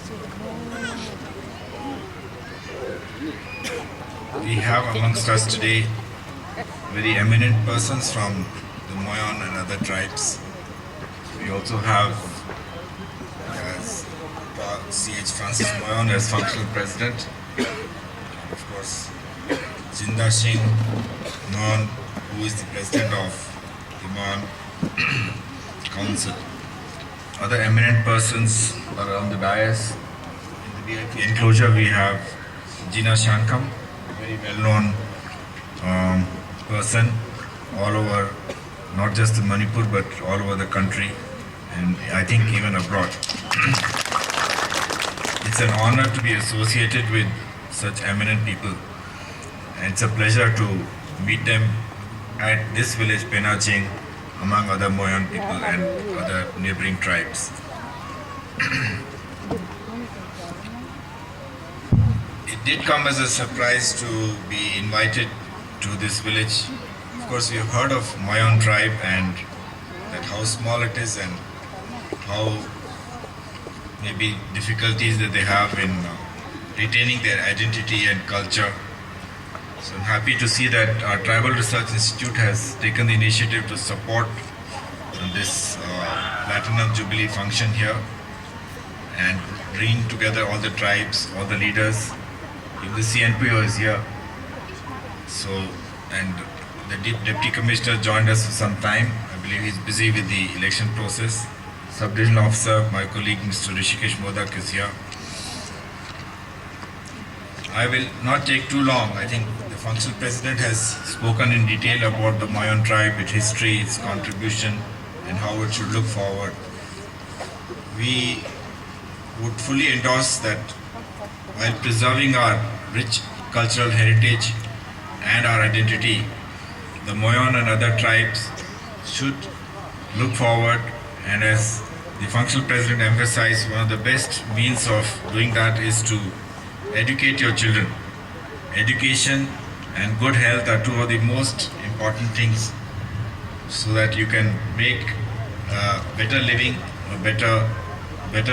We have amongst us today very eminent persons from the Moyon and other tribes. We also have C.H. Francis Moyon as functional president. Of course, Jinda Singh Moyon, who is the president of the Moyon Council. Other eminent persons around the dais. In the VIP enclosure, we have Jina Shankam, a very well-known person all over, not just in Manipur, but all over the country, and I think even abroad. It's an honor to be associated with such eminent people, and it's a pleasure to meet them at this village, Penaching, among other Moyon people and other neighboring tribes. It did come as a surprise to be invited to this village. Of course, we have heard of Moyon tribe and that how small it is and how maybe difficulties that they have in retaining their identity and culture. So I'm happy to see that our Tribal Research Institute has taken the initiative to support this Platinum Jubilee function here and bring together all the tribes, all the leaders. Even the CNPO is here. So, and the Deputy Commissioner joined us for some time. I believe he's busy with the election process. Sub-Division Officer, my colleague Mr. Rishikesh Modak is here. I will not take too long. I think the functional president has spoken in detail about the Moyon tribe, its history, its contribution, and how it should look forward. We would fully endorse that while preserving our rich cultural heritage and our identity, the Moyon and other tribes should look forward, and as the functional president emphasized, one of the best means of doing that is to educate your children. Education and good health are two of the most important things so that you can make better living, a better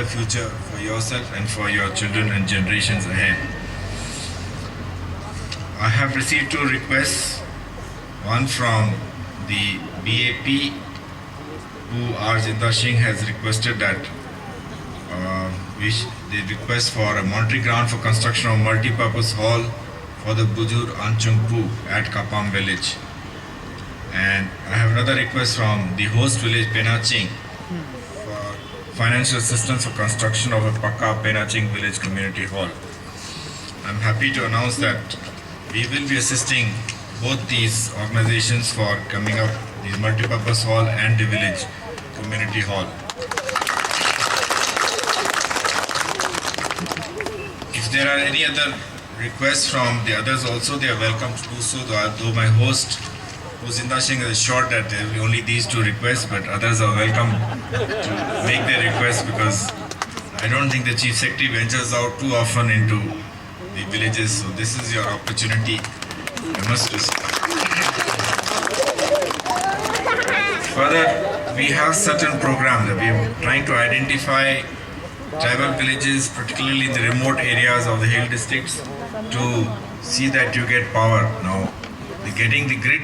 future for yourself and for your children and generations ahead. I have received two requests, one from the BAP, who Jinda Singh has requested that they request for a monetary grant for construction of multi-purpose hall for the Bujur Anchungpu at Kapam village. And I have another request from the host village Penaching for financial assistance for construction of a Pakka Penaching village community hall. I'm happy to announce that we will be assisting both these organizations for coming up the multi-purpose hall and the village community hall. If there are any other requests from the others also, they are welcome to do so, though my host, Jinda Singh, is assured that there will be only these two requests, but others are welcome to make their requests, because I don't think the Chief Secretary ventures out too often into the villages, so this is your opportunity. You must respect. Further, we have certain programs that we are trying to identify tribal villages, particularly in the remote areas of the hill districts, to see that you get power. Now, getting the grid